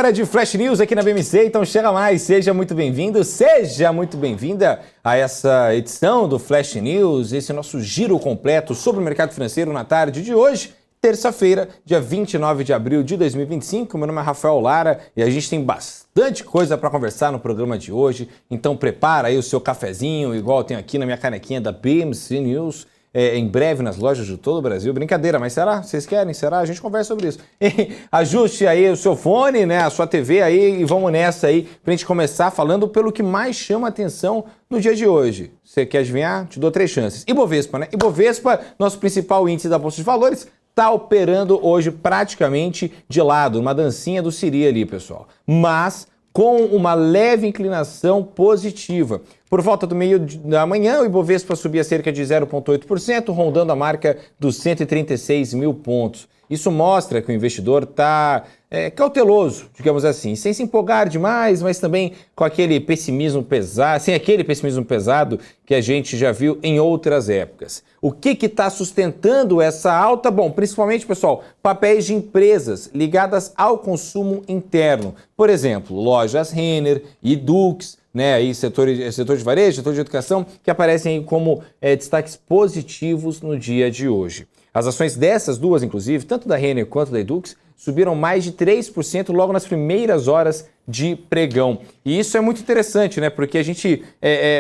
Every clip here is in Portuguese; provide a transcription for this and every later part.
Hora de Flash News aqui na BMC, então chega mais, seja muito bem-vindo, seja muito bem-vinda a essa edição do Flash News, esse nosso giro completo sobre o mercado financeiro na tarde de hoje, terça-feira, dia 29 de abril de 2025. Meu nome é Rafael Lara e a gente tem bastante coisa para conversar no programa de hoje, então prepara aí o seu cafezinho, igual eu tenho aqui na minha canequinha da BMC News. Em breve nas lojas de todo o Brasil. Brincadeira, mas será? Vocês querem? Será? A gente conversa sobre isso. Ajuste aí o seu fone, né, a sua TV aí e vamos nessa aí pra gente começar falando pelo que mais chama atenção no dia de hoje. Você quer adivinhar? Te dou 3 chances. Ibovespa, né? Ibovespa, nosso principal índice da Bolsa de Valores, está operando hoje praticamente de lado, uma dancinha do Siri ali, pessoal. Mas com uma leve inclinação positiva. Por volta do meio da manhã, o Ibovespa subia cerca de 0,8%, rondando a marca dos 136 mil pontos. Isso mostra que o investidor está cauteloso, digamos assim, sem se empolgar demais, mas também com aquele pessimismo pesado, sem aquele pessimismo pesado que a gente já viu em outras épocas. O que está sustentando essa alta? Bom, principalmente, pessoal, papéis de empresas ligadas ao consumo interno. Por exemplo, lojas Renner e Dux, né, aí setor de varejo, setor de educação, que aparecem aí como destaques positivos no dia de hoje. As ações dessas duas, inclusive, tanto da Renner quanto da Edux, subiram mais de 3% logo nas primeiras horas de pregão. E isso é muito interessante, né? Porque a gente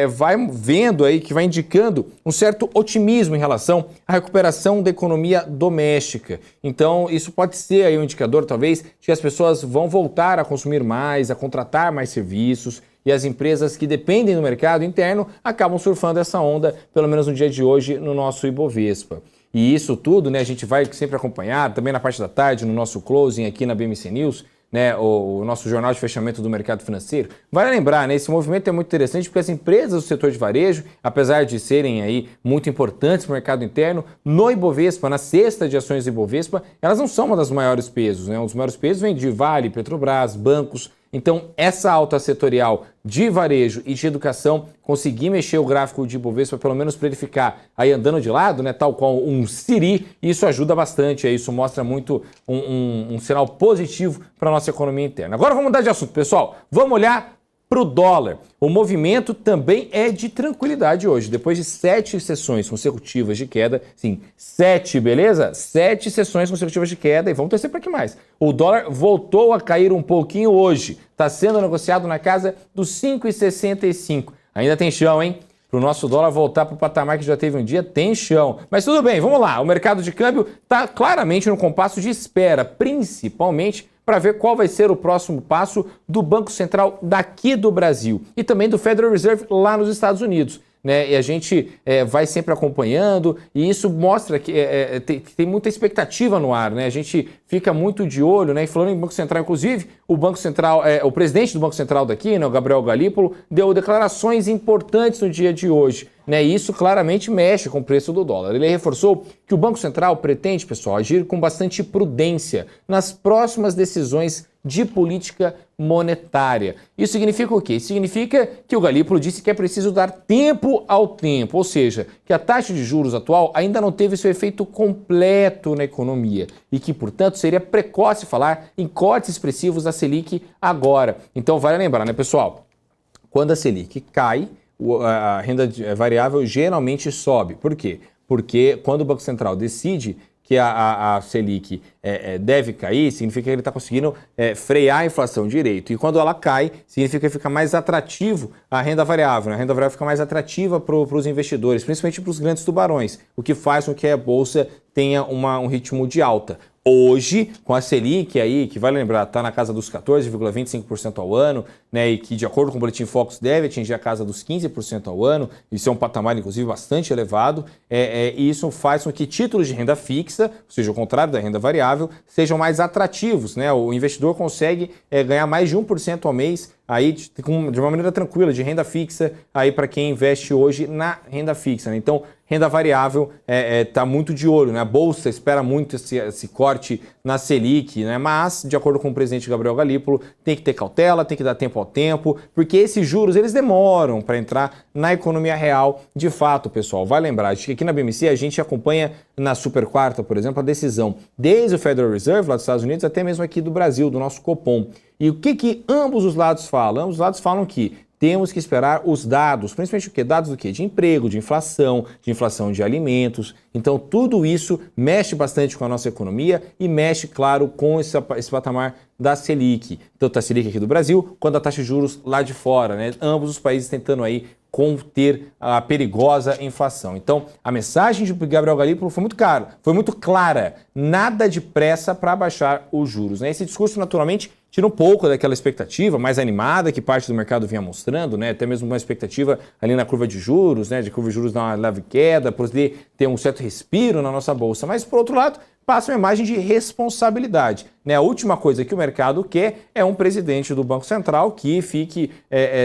vai vendo aí que vai indicando um certo otimismo em relação à recuperação da economia doméstica. Então, isso pode ser aí um indicador, talvez, de que as pessoas vão voltar a consumir mais, a contratar mais serviços, e as empresas que dependem do mercado interno acabam surfando essa onda, pelo menos no dia de hoje, no nosso Ibovespa. E isso tudo, né, a gente vai sempre acompanhar, também na parte da tarde, no nosso closing aqui na BMC News, né, o nosso jornal de fechamento do mercado financeiro. Vale lembrar, né, esse movimento é muito interessante porque as empresas do setor de varejo, apesar de serem aí muito importantes para o mercado interno, no Ibovespa, na cesta de ações do Ibovespa, elas não são uma das maiores pesos, né? Os maiores pesos vêm de Vale, Petrobras, bancos. Então, essa alta setorial de varejo e de educação, conseguir mexer o gráfico de Ibovespa, pelo menos para ele ficar aí andando de lado, né, tal qual um Siri, isso ajuda bastante, isso mostra muito um sinal positivo para a nossa economia interna. Agora vamos mudar de assunto, pessoal. Vamos olhar para o dólar. O movimento também é de tranquilidade hoje. Depois de 7 sessões consecutivas de queda, sim, 7, beleza? 7 sessões consecutivas de queda e vamos torcer para que mais. O dólar voltou a cair um pouquinho hoje. Está sendo negociado na casa dos 5,65. Ainda tem chão, hein? Para o nosso dólar voltar para o patamar que já teve um dia, tem chão. Mas tudo bem, vamos lá. O mercado de câmbio está claramente no compasso de espera, principalmente para ver qual vai ser o próximo passo do Banco Central daqui do Brasil e também do Federal Reserve lá nos Estados Unidos. Né? E a gente vai sempre acompanhando e isso mostra que tem muita expectativa no ar, né? A gente fica muito de olho, né? E falando em Banco Central, inclusive, o Banco Central, o presidente do Banco Central daqui, né, o Gabriel Galípolo, deu declarações importantes no dia de hoje. Né, e isso claramente mexe com o preço do dólar. Ele reforçou que o Banco Central pretende, pessoal, agir com bastante prudência nas próximas decisões de política monetária. Isso significa o quê? Isso significa que o Galípolo disse que é preciso dar tempo ao tempo, ou seja, que a taxa de juros atual ainda não teve seu efeito completo na economia e que, portanto, seria precoce falar em cortes expressivos da Selic agora. Então, vale lembrar, né, pessoal? Quando a Selic cai, a renda variável geralmente sobe. Por quê? Porque quando o Banco Central decide que a Selic deve cair, significa que ele está conseguindo frear a inflação direito. E quando ela cai, significa que fica mais atrativo a renda variável. Né? A renda variável fica mais atrativa para os investidores, principalmente para os grandes tubarões, o que faz com que a Bolsa tenha um ritmo de alta. Hoje, com a Selic aí, que vale lembrar, está na casa dos 14,25% ao ano, né, e que de acordo com o Boletim Focus deve atingir a casa dos 15% ao ano, isso é um patamar inclusive bastante elevado, e isso faz com que títulos de renda fixa, ou seja, o contrário da renda variável, sejam mais atrativos, né? O investidor consegue ganhar mais de 1% ao mês aí de uma maneira tranquila, de renda fixa, aí para quem investe hoje na renda fixa. Né? Então, renda variável está muito de olho, né? A Bolsa espera muito esse corte na Selic, né? Mas, de acordo com o presidente Gabriel Galípolo, tem que ter cautela, tem que dar tempo ao tempo, porque esses juros, eles demoram para entrar na economia real de fato, pessoal. Vai lembrar, que aqui na BMC a gente acompanha na Super Quarta, por exemplo, a decisão desde o Federal Reserve lá dos Estados Unidos até mesmo aqui do Brasil, do nosso Copom. E o que ambos os lados falam? Ambos os lados falam que temos que esperar os dados, principalmente o quê? Dados do quê? De emprego, de inflação de alimentos. Então, tudo isso mexe bastante com a nossa economia e mexe, claro, com esse patamar da Selic. Tanto a Selic aqui do Brasil, quanto a taxa de juros lá de fora, né? Ambos os países tentando aí conter a perigosa inflação. Então, a mensagem de Gabriel Galípolo foi muito clara. Nada de pressa para baixar os juros, né? Esse discurso, naturalmente, tira um pouco daquela expectativa mais animada que parte do mercado vinha mostrando, né? Até mesmo uma expectativa ali na curva de juros, né? De curva de juros dar uma leve queda, poder ter um certo respiro na nossa bolsa. Mas, por outro lado, passa uma imagem de responsabilidade, né? A última coisa que o mercado quer é um presidente do Banco Central que fique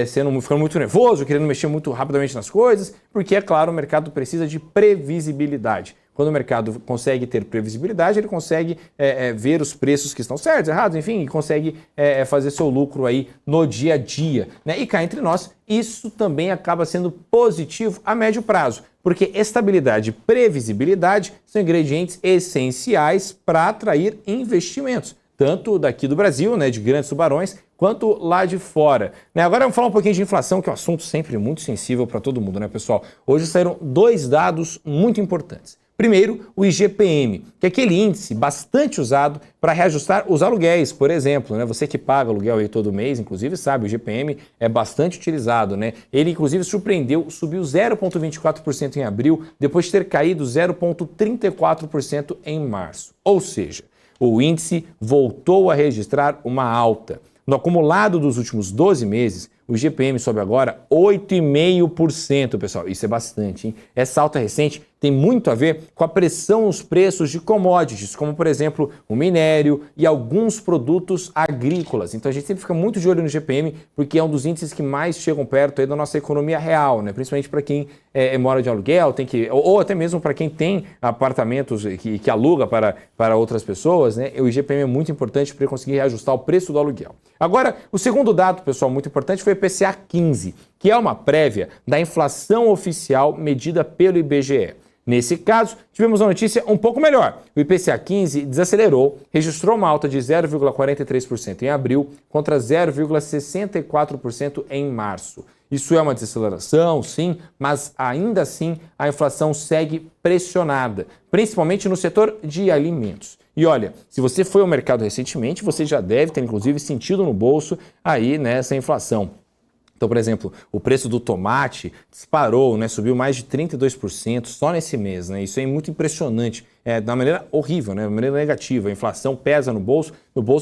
ficando muito nervoso, querendo mexer muito rapidamente nas coisas, porque, é claro, o mercado precisa de previsibilidade. Quando o mercado consegue ter previsibilidade, ele consegue ver os preços que estão certos, errados, enfim, e consegue fazer seu lucro aí no dia a dia, né? E cá entre nós, isso também acaba sendo positivo a médio prazo, porque estabilidade e previsibilidade são ingredientes essenciais para atrair investimentos, tanto daqui do Brasil, né, de grandes tubarões, quanto lá de fora, né? Agora vamos falar um pouquinho de inflação, que é um assunto sempre muito sensível para todo mundo, né, pessoal? Hoje saíram 2 dados muito importantes. Primeiro, o IGPM, que é aquele índice bastante usado para reajustar os aluguéis, por exemplo, né? Você que paga aluguel aí todo mês, inclusive, sabe, o IGPM é bastante utilizado, né? Ele, inclusive, surpreendeu, subiu 0,24% em abril, depois de ter caído 0,34% em março. Ou seja, o índice voltou a registrar uma alta. No acumulado dos últimos 12 meses, o IGPM sobe agora 8,5%, pessoal. Isso é bastante, hein? Essa alta recente tem muito a ver com a pressão nos preços de commodities, como, por exemplo, o minério e alguns produtos agrícolas. Então, a gente sempre fica muito de olho no IGPM, porque é um dos índices que mais chegam perto aí da nossa economia real, né? Principalmente para quem mora de aluguel, ou até mesmo para quem tem apartamentos que aluga para outras pessoas, né? O IGPM é muito importante para conseguir reajustar o preço do aluguel. Agora, o segundo dado, pessoal, muito importante foi o IPCA 15, que é uma prévia da inflação oficial medida pelo IBGE. Nesse caso, tivemos uma notícia um pouco melhor. O IPCA 15 desacelerou, registrou uma alta de 0,43% em abril contra 0,64% em março. Isso é uma desaceleração, sim, mas ainda assim a inflação segue pressionada, principalmente no setor de alimentos. E olha, se você foi ao mercado recentemente, você já deve ter inclusive sentido no bolso aí nessa inflação. Então, por exemplo, o preço do tomate disparou, né? Subiu mais de 32% só nesse mês, né? Isso é muito impressionante, de uma maneira horrível, né? De uma maneira negativa. A inflação pesa no bolso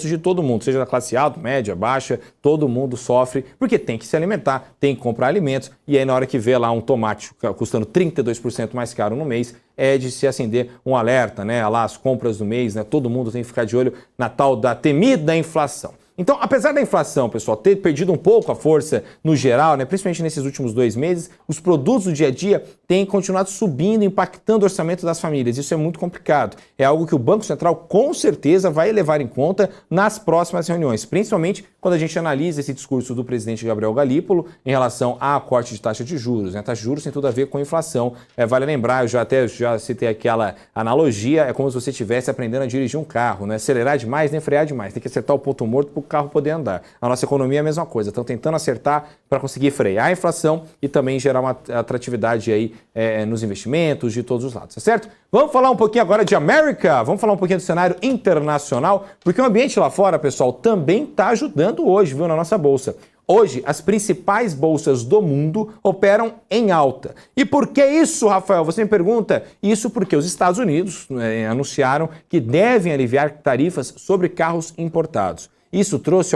de todo mundo, seja da classe alta, média, baixa, todo mundo sofre, porque tem que se alimentar, tem que comprar alimentos, e aí na hora que vê lá um tomate custando 32% mais caro no mês, é de se acender um alerta, né? Lá as compras do mês, né? Todo mundo tem que ficar de olho na tal da temida inflação. Então, apesar da inflação, pessoal, ter perdido um pouco a força no geral, né, principalmente nesses últimos 2 meses, os produtos do dia a dia têm continuado subindo, impactando o orçamento das famílias. Isso é muito complicado. É algo que o Banco Central, com certeza, vai levar em conta nas próximas reuniões, principalmente quando a gente analisa esse discurso do presidente Gabriel Galípolo em relação a corte de taxa de juros, né? Taxa de juros tem tudo a ver com inflação. Vale lembrar, eu já citei aquela analogia, é como se você estivesse aprendendo a dirigir um carro, né? Acelerar demais, nem frear demais. Tem que acertar o ponto morto para o carro poder andar. A nossa economia é a mesma coisa. Estão tentando acertar para conseguir frear a inflação e também gerar uma atratividade aí nos investimentos de todos os lados, tá certo? Vamos falar um pouquinho agora de América, vamos falar um pouquinho do cenário internacional, porque o ambiente lá fora, pessoal, também está ajudando hoje, viu, na nossa bolsa. Hoje, as principais bolsas do mundo operam em alta. E por que isso, Rafael? Você me pergunta? Isso porque os Estados Unidos anunciaram que devem aliviar tarifas sobre carros importados. Isso trouxe,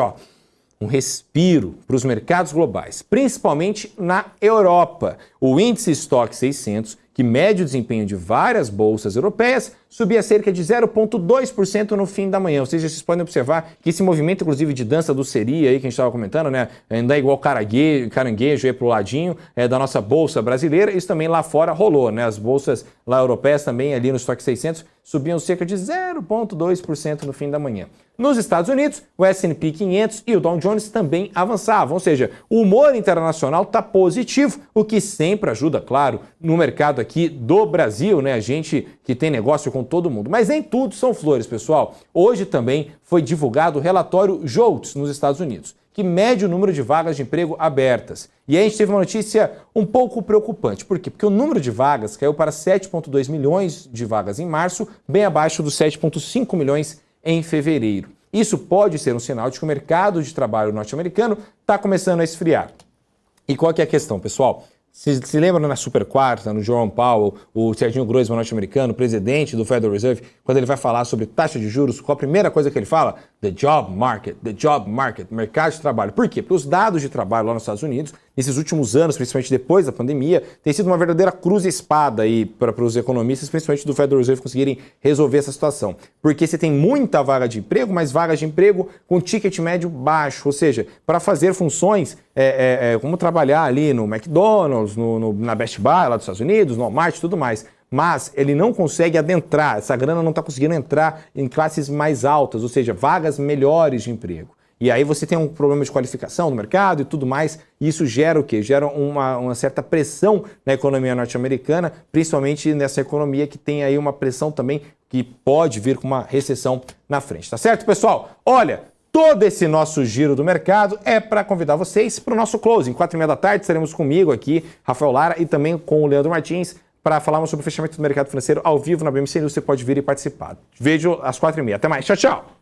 um respiro para os mercados globais, principalmente na Europa. O índice Stoxx 600, que mede o desempenho de várias bolsas europeias, subia cerca de 0,2% no fim da manhã. Ou seja, vocês podem observar que esse movimento, inclusive, de dança do seri aí que a gente estava comentando, né? Andar igual caranguejo aí pro ladinho da nossa bolsa brasileira, isso também lá fora rolou, né? As bolsas lá europeias também ali no Stoxx 600 subiam cerca de 0,2% no fim da manhã. Nos Estados Unidos, o S&P 500 e o Dow Jones também avançavam, ou seja, o humor internacional está positivo, o que sempre ajuda, claro, no mercado aqui do Brasil, né? A gente que tem negócio com todo mundo. Mas nem tudo são flores, pessoal. Hoje também foi divulgado o relatório JOLTS nos Estados Unidos, que mede o número de vagas de emprego abertas. E aí a gente teve uma notícia um pouco preocupante. Por quê? Porque o número de vagas caiu para 7,2 milhões de vagas em março, bem abaixo dos 7,5 milhões em fevereiro. Isso pode ser um sinal de que o mercado de trabalho norte-americano está começando a esfriar. E qual que é a questão, pessoal? Se lembra na Super Quarta, no Jerome Powell, o Serginho Groisman norte-americano, presidente do Federal Reserve, quando ele vai falar sobre taxa de juros, qual a primeira coisa que ele fala? The job market, mercado de trabalho. Por quê? Porque os dados de trabalho lá nos Estados Unidos, nesses últimos anos, principalmente depois da pandemia, tem sido uma verdadeira cruz e espada aí para os economistas, principalmente do Federal Reserve, conseguirem resolver essa situação. Porque você tem muita vaga de emprego, mas vagas de emprego com ticket médio baixo, ou seja, para fazer funções como trabalhar ali no McDonald's, na Best Buy lá dos Estados Unidos, no Walmart e tudo mais. Mas ele não consegue adentrar, essa grana não está conseguindo entrar em classes mais altas, ou seja, vagas melhores de emprego. E aí você tem um problema de qualificação no mercado e tudo mais, e isso gera o quê? Gera uma certa pressão na economia norte-americana, principalmente nessa economia que tem aí uma pressão também que pode vir com uma recessão na frente, tá certo, pessoal? Olha, todo esse nosso giro do mercado é para convidar vocês para o nosso closing. 4h30 da tarde estaremos comigo aqui, Rafael Lara, e também com o Leandro Martins, para falarmos sobre o fechamento do mercado financeiro ao vivo na BMC News. Você pode vir e participar. Vejo às 4h30. Até mais. Tchau, tchau!